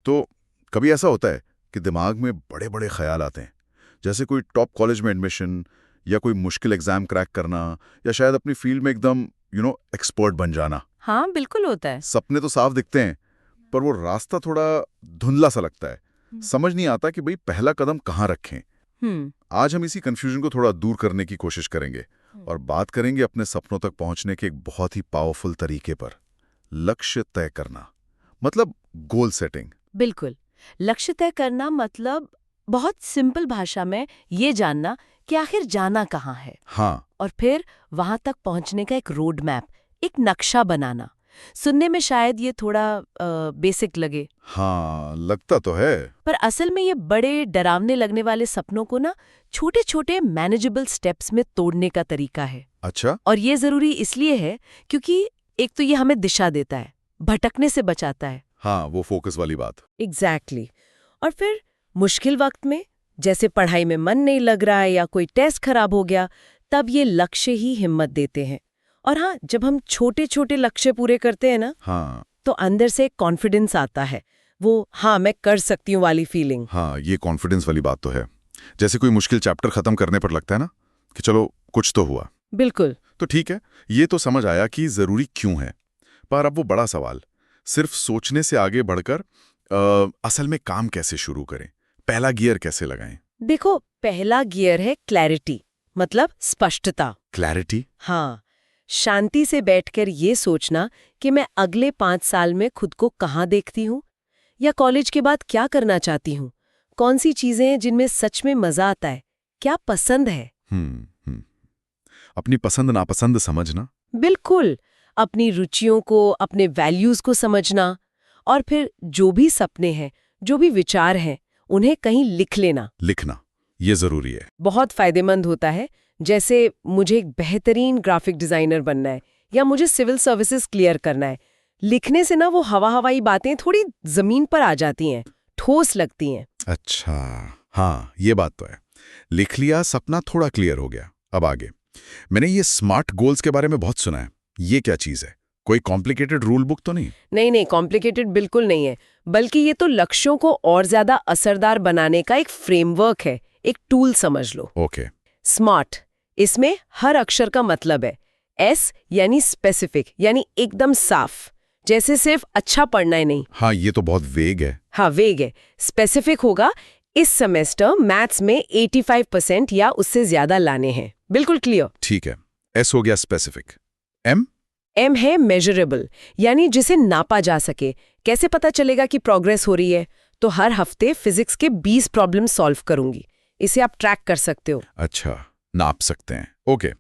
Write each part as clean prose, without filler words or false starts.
तो कभी ऐसा होता है कि दिमाग में बड़े बड़े ख्याल आते हैं, जैसे कोई टॉप कॉलेज में एडमिशन, या कोई मुश्किल एग्जाम क्रैक करना, या शायद अपनी फील्ड में एकदम एक्सपर्ट बन जाना। हाँ, बिल्कुल होता है। सपने तो साफ दिखते हैं, पर वो रास्ता थोड़ा धुंधला सा लगता है। समझ नहीं आता कि भाई पहला कदम कहाँ रखें। आज हम इसी कंफ्यूजन को थोड़ा दूर करने की कोशिश करेंगे और बात करेंगे अपने सपनों तक पहुंचने के एक बहुत ही पावरफुल तरीके पर। लक्ष्य तय करना मतलब गोल सेटिंग। बिल्कुल, लक्ष्य तय करना मतलब बहुत सिंपल भाषा में ये जानना कि आखिर जाना कहाँ है। हाँ, और फिर वहां तक पहुंचने का एक रोड मैप, एक नक्शा बनाना। सुनने में शायद ये थोड़ा बेसिक लगे। हाँ, लगता तो है। पर असल में ये बड़े डरावने लगने वाले सपनों को ना छोटे छोटे मैनेजेबल स्टेप्स में तोड़ने का तरीका है। अच्छा। और ये जरूरी इसलिए है क्योंकि एक तो ये हमें दिशा देता है, भटकने से बचाता है। हाँ, वो फोकस वाली बात। एग्जैक्टली। और फिर मुश्किल वक्त में, जैसे पढ़ाई में मन नहीं लग रहा है या कोई टेस्ट खराब हो गया, तब ये लक्ष्य ही हिम्मत देते हैं। और हाँ, जब हम छोटे छोटे लक्ष्य पूरे करते हैं ना, हाँ, तो अंदर से कॉन्फिडेंस आता है। वो हाँ मैं कर सकती हूँ वाली फीलिंग। हाँ, ये कॉन्फिडेंस वाली बात तो है। जैसे कोई मुश्किल चैप्टर खत्म करने पर लगता है ना कि चलो कुछ तो हुआ। बिल्कुल। तो ठीक है, ये तो समझ आया कि जरूरी क्यों है। पर अब वो बड़ा सवाल, सिर्फ सोचने से आगे बढ़कर असल में काम कैसे शुरू करें, पहला गियर कैसे लगाएं? देखो, पहला गियर है क्लैरिटी, मतलब स्पष्टता। क्लैरिटी? हाँ, शांति से बैठकर ये सोचना कि मैं अगले 5 साल में खुद को कहाँ देखती हूँ, या कॉलेज के बाद क्या करना चाहती हूँ, कौन सी चीजें हैं जिनमें सच में मजा आता है, क्या पसंद है। अपनी पसंद नापसंद समझना। बिल्कुल, अपनी रुचियों को, अपने वैल्यूज को समझना। और फिर जो भी सपने हैं, जो भी विचार हैं, उन्हें कहीं लिख लेना। लिखना ये जरूरी है। बहुत फायदेमंद होता है। जैसे मुझे एक बेहतरीन ग्राफिक डिजाइनर बनना है, या मुझे सिविल सर्विसेज क्लियर करना है। लिखने से ना वो हवाई बातें थोड़ी जमीन पर आ जाती हैं, ठोस लगती हैं। अच्छा, हाँ, ये बात तो है। लिख लिया, सपना थोड़ा क्लियर हो गया। अब आगे। मैंने ये स्मार्ट गोल्स के बारे में बहुत सुना है, ये क्या चीज है? कोई कॉम्प्लिकेटेड रूल बुक तो नहीं? नहीं, कॉम्प्लिकेटेड बिल्कुल नहीं है, बल्कि ये तो लक्ष्यों को और ज्यादा असरदार बनाने का एक फ्रेमवर्क है, एक टूल समझ लो। ओके। स्मार्ट, इसमें हर अक्षर का मतलब है। एस यानी स्पेसिफिक, यानी एकदम साफ, जैसे सिर्फ अच्छा पढ़ना ही नहीं। हाँ, ये तो बहुत वेग है। हाँ, वेग है। स्पेसिफिक होगा, इस सेमेस्टर मैथ्स में 85% या उससे ज्यादा लाने हैं। बिल्कुल क्लियर। ठीक है, एस हो गया स्पेसिफिक। एम? एम है मेजरेबल, यानी जिसे नापा जा सके। कैसे पता चलेगा कि प्रोग्रेस हो रही है? तो हर हफ्ते फिजिक्स के 20 प्रॉब्लम सॉल्व करूंगी, इसे आप ट्रैक कर सकते हो। अच्छा, नाप सकते हैं। ओके।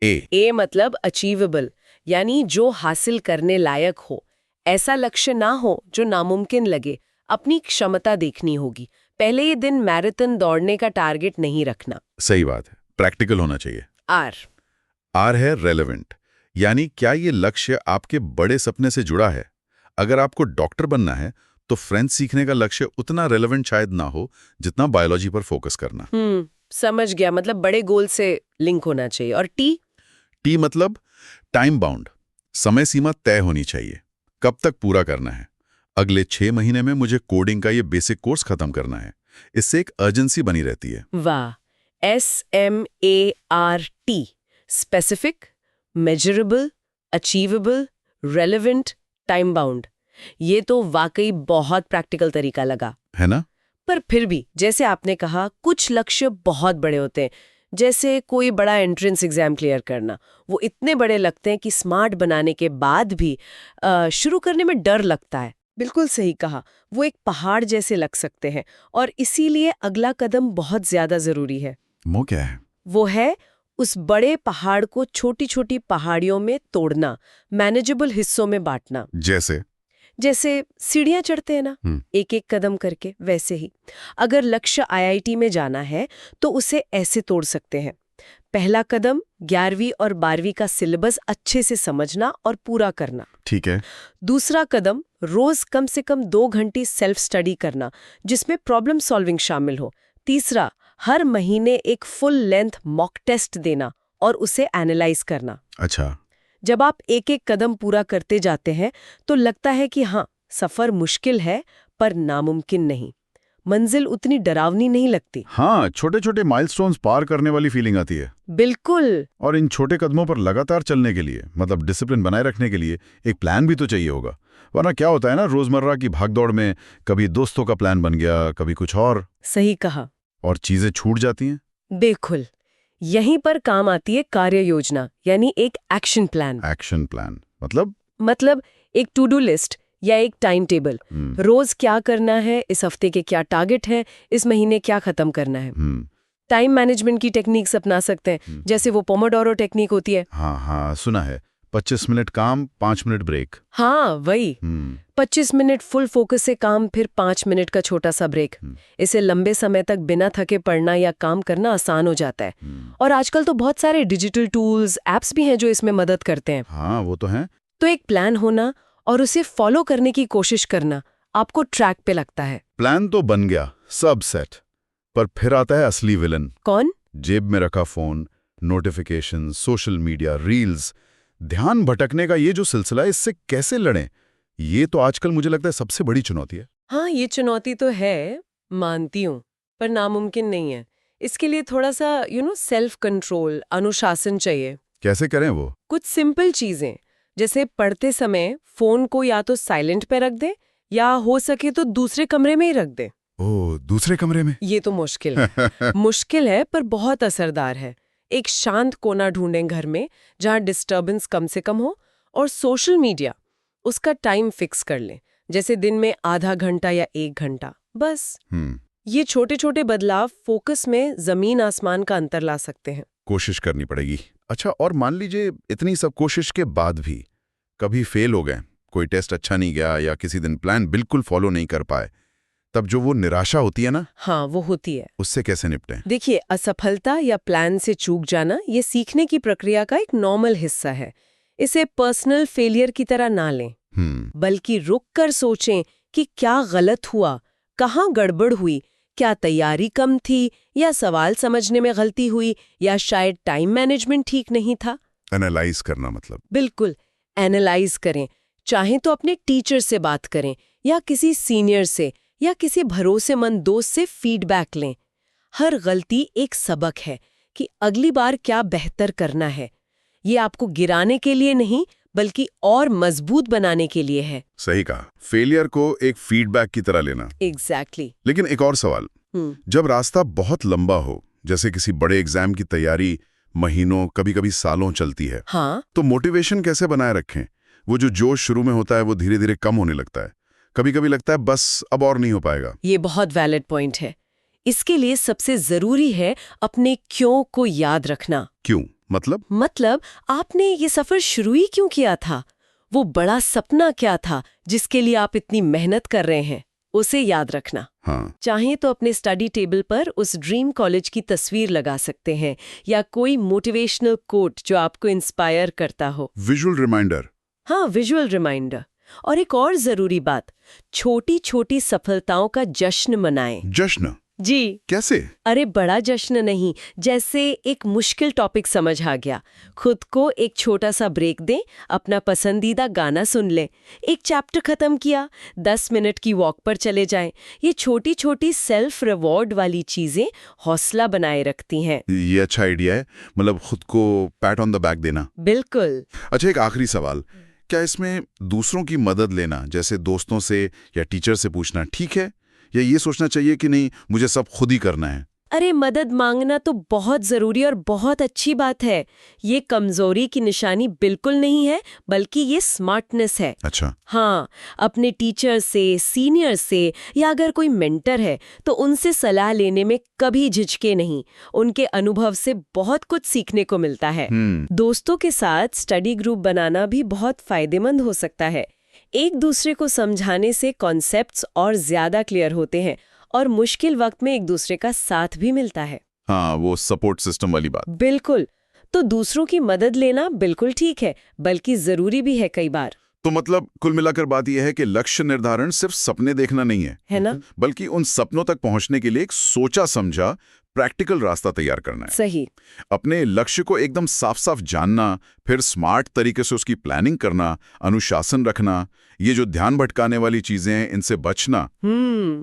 ए मतलब अचीवेबल, यानी जो हासिल करने लायक हो। ऐसा लक्ष्य ना हो जो नामुमकिन लगे, अपनी क्षमता देखनी होगी। पहले ही दिन मैराथन दौड़ने का टारगेट नहीं रखना। सही बात है, प्रैक्टिकल होना चाहिए। आर है रेलेवेंट, यानी क्या ये लक्ष्य आपके बड़े सपने से जुड़ा है? अगर आपको डॉक्टर बनना है तो फ्रेंच सीखने का लक्ष्य उतना रेलेवेंट शायद ना हो जितना बायोलॉजी पर फोकस करना। समझ गया, मतलब बड़े गोल से लिंक होना चाहिए। और टी मतलब टाइम बाउंड, समय सीमा तय होनी चाहिए। कब तक पूरा करना है? अगले 6 महीने में मुझे कोडिंग का ये बेसिक कोर्स खत्म करना है। इससे एक अर्जेंसी बनी रहती है। वाह, SMART, specific, measurable, achievable, relevant, time bound. ये तो वाकई बहुत प्रैक्टिकल तरीका लगा, है ना? पर फिर भी जैसे आपने कहा, कुछ लक्ष्य बहुत बड़े होते हैं। जैसे कोई बड़ा एंट्रेंस एग्जाम क्लियर करना, वो इतने बड़े लगते हैं कि स्मार्ट बनाने के बाद भी शुरू करने में डर लगता है। बिल्कुल सही कहा, वो एक पहाड़ जैसे लग सकते हैं, और इसीलिए अगला कदम बहुत ज्यादा जरूरी है। वो क्या है? वो है उस बड़े पहाड़ को छोटी छोटी पहाड़ियों में तोड़ना, मैनेजेबल हिस्सों में बांटना। जैसे सीढ़ियां चढ़ते हैं ना, एक एक कदम करके, वैसे ही अगर लक्ष्य IIT में जाना है तो उसे ऐसे तोड़ सकते हैं। पहला कदम 11वीं और 12वीं का सिलेबस अच्छे से समझना और पूरा करना। ठीक है। दूसरा कदम, रोज कम से कम 2 घंटे सेल्फ स्टडी करना, जिसमें प्रॉब्लम सॉल्विंग शामिल हो। तीसरा, हर महीने एक फुल लेंथ मॉक टेस्ट देना और उसे एनालाइज करना। अच्छा। जब आप एक एक कदम पूरा करते जाते हैं तो लगता है कि हाँ, सफर मुश्किल है, पर नामुमकिन नहीं। मंजिल उतनी डरावनी नहीं लगती। हाँ, छोटे छोटे माइलस्टोन्स पार करने वाली फीलिंग आती है। बिल्कुल। और इन छोटे कदमों पर लगातार चलने के लिए, मतलब डिसिप्लिन बनाए रखने के लिए एक प्लान भी तो चाहिए होगा। वरना क्या होता है ना, रोजमर्रा की भागदौड़ में कभी दोस्तों का प्लान बन गया, कभी कुछ और। सही कहा। और चीजें छूट जाती हैं। बिल्कुल। यहीं पर काम आती है कार्य योजना, यानी एक एक्शन प्लान। एक्शन प्लान मतलब एक टू डू लिस्ट या एक टाइम टेबल। रोज क्या करना है, इस हफ्ते के क्या टारगेट है, इस महीने क्या खत्म करना है। टाइम मैनेजमेंट की टेक्निक्स अपना सकते हैं, जैसे वो पोमोडोरो टेक्निक होती है। हाँ, सुना है। 25 मिनट काम, 5 मिनट ब्रेक। हाँ, वही। 25 मिनट फुल फोकस से काम, फिर 5 मिनट का छोटा सा ब्रेक। इसे लंबे समय तक बिना थके पढ़ना या काम करना आसान हो जाता है। और आजकल तो बहुत सारे डिजिटल टूल्स, एप्स भी हैं जो इसमें मदद करते हैं। हाँ, वो तो है। तो एक प्लान होना और उसे फॉलो करने की कोशिश करना आपको ट्रैक पे लगता है। प्लान तो बन गया, सब सेट। पर फिर आता है असली विलन। कौन? जेब में रखा phone, notification, social media, reels, ध्यान भटकने का ये जो सिलसिला है, इससे कैसे लड़ें? ये तो आजकल मुझे लगता है सबसे बड़ी चुनौती है। हाँ, ये चुनौती तो है, मानती हूँ, पर नामुमकिन नहीं है। इसके लिए थोड़ा सा सेल्फ कंट्रोल, अनुशासन चाहिए। कैसे करें वो? कुछ सिंपल चीजें, जैसे पढ़ते समय फोन को या तो साइलेंट पे रख दे या हो सके तो दूसरे कमरे में ही रख दे। ओह, दूसरे कमरे में? ये तो मुश्किल है। मुश्किल है पर बहुत असरदार है। एक शांत कोना ढूंढें घर में जहां डिस्टर्बेंस कम से कम हो, और सोशल मीडिया, उसका टाइम फिक्स कर लें, जैसे दिन में आधा घंटा या 1 घंटा बस। ये छोटे छोटे बदलाव फोकस में जमीन आसमान का अंतर ला सकते हैं। कोशिश करनी पड़ेगी। अच्छा, और मान लीजिए इतनी सब कोशिश के बाद भी कभी फेल हो गए, कोई टेस्ट अच्छा नहीं गया या किसी दिन प्लान बिल्कुल फॉलो नहीं कर पाए, तब जो वो निराशा होती है ना? हाँ, वो होती है। उससे कैसे निपटें? देखिए, असफलता या प्लान से चूक जाना ये सीखने की प्रक्रिया का एक नॉर्मल हिस्सा है। इसे पर्सनल फेलियर की तरह ना लें, बल्कि रुक कर सोचें कि क्या गलत हुआ, कहाँ गड़बड़ हुई, क्या तैयारी कम थी, या सवाल समझने में गलती हुई, या शायद टाइम मैनेजमेंट ठीक नहीं था। एनालाइज करना मतलब? बिल्कुल, एनालाइज करें। चाहे तो अपने टीचर से बात करें या किसी सीनियर से या किसी भरोसेमंद दोस्त से फीडबैक लें। हर गलती एक सबक है कि अगली बार क्या बेहतर करना है। ये आपको गिराने के लिए नहीं, बल्कि और मजबूत बनाने के लिए है। सही कहा, फेलियर को एक फीडबैक की तरह लेना। एग्जैक्टली। लेकिन एक और सवाल, जब रास्ता बहुत लंबा हो, जैसे किसी बड़े एग्जाम की तैयारी महीनों, कभी-कभी सालों चलती है, हाँ, तो मोटिवेशन कैसे बनाए रखें? वो जो जोश शुरू में होता है वो धीरे धीरे कम होने लगता है। कभी-कभी लगता है बस अब और नहीं हो पाएगा। ये बहुत वैलिड पॉइंट है। इसके लिए सबसे जरूरी है अपने क्यों को याद रखना। क्यों? मतलब आपने ये सफर शुरू ही क्यों किया था? वो बड़ा सपना क्या था जिसके लिए आप इतनी मेहनत कर रहे हैं? उसे याद रखना। हाँ। चाहे तो अपने स्टडी टेबल पर उस ड्रीम कॉलेज की तस्वीर लगा सकते हैं, या कोई मोटिवेशनल कोट जो आपको इंस्पायर करता हो। Visual reminder. हाँ, विजुअल रिमाइंडर। और एक और जरूरी बात, छोटी छोटी सफलताओं का जश्न मनाएं। जश्न? जी। कैसे? अरे बड़ा जश्न नहीं, जैसे एक मुश्किल टॉपिक समझ आ गया, खुद को एक छोटा सा ब्रेक दें, अपना पसंदीदा गाना सुन लें, एक चैप्टर खत्म किया, 10 मिनट की वॉक पर चले जाएं। ये छोटी छोटी सेल्फ रिवॉर्ड वाली चीजें हौसला बनाए रखती हैं। ये अच्छा आइडिया है, मतलब खुद को पैट ऑन द बैक देना। बिल्कुल। अच्छा, एक आखिरी सवाल, क्या इसमें दूसरों की मदद लेना, जैसे दोस्तों से या टीचर से पूछना, ठीक है, या ये सोचना चाहिए कि नहीं मुझे सब खुद ही करना है? अरे, मदद मांगना तो बहुत जरूरी और बहुत अच्छी बात है। ये कमजोरी की निशानी बिल्कुल नहीं है, बल्कि ये स्मार्टनेस है। अच्छा। हाँ, अपने टीचर से, सीनियर से, या अगर कोई मेंटर है तो उनसे सलाह लेने में कभी झिझके नहीं। उनके अनुभव से बहुत कुछ सीखने को मिलता है। दोस्तों के साथ स्टडी ग्रुप बनाना भी बहुत फायदेमंद हो सकता है। एक दूसरे को समझाने से कॉन्सेप्ट्स और ज्यादा क्लियर होते हैं और मुश्किल वक्त में एक दूसरे का साथ भी मिलता है। हाँ, वो सपोर्ट सिस्टम वाली बात। बिल्कुल। तो दूसरों की मदद लेना बिल्कुल ठीक है, बल्कि जरूरी भी है कई बार। तो मतलब कुल मिलाकर बात यह है कि लक्ष्य निर्धारण सिर्फ सपने देखना नहीं है ना? बल्कि उन सपनों तक पहुंचने के लिए एक सोचा समझा प्रैक्टिकल रास्ता तैयार करना है। सही। अपने लक्ष्य को एकदम साफ साफ जानना, फिर स्मार्ट तरीके से उसकी प्लानिंग करना, अनुशासन रखना, ये जो ध्यान भटकाने वाली चीजें हैं इनसे बचना,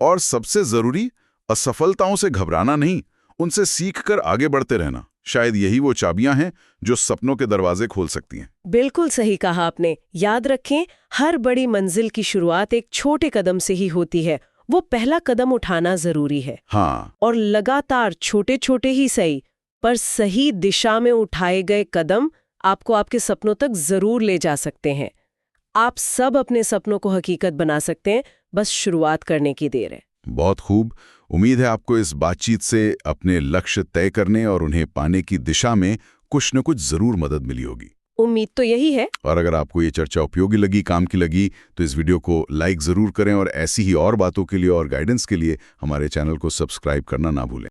और सबसे जरूरी असफलताओं से घबराना नहीं, उनसे सीखकर आगे बढ़ते रहना। शायद यही वो चाबियां हैं जो सपनों के दरवाजे खोल सकती हैं। बिल्कुल सही कहा आपने। याद रखें, हर बड़ी मंजिल की शुरुआत एक छोटे कदम से ही होती है। वो पहला कदम उठाना जरूरी है। हाँ। और लगातार छोटे छोटे ही सही पर सही दिशा में उठाए गए कदम आपको आपके सपनों तक जरूर ले जा सकते हैं। आप सब अपने सपनों को हकीकत बना सकते हैं, बस शुरुआत करने की देर है। बहुत खूब। उम्मीद है आपको इस बातचीत से अपने लक्ष्य तय करने और उन्हें पाने की दिशा में कुछ न कुछ जरूर मदद मिली होगी। उम्मीद तो यही है। और अगर आपको ये चर्चा उपयोगी लगी, काम की लगी, तो इस वीडियो को लाइक जरूर करें और ऐसी ही और बातों के लिए और गाइडेंस के लिए हमारे चैनल को सब्सक्राइब करना ना भूलें।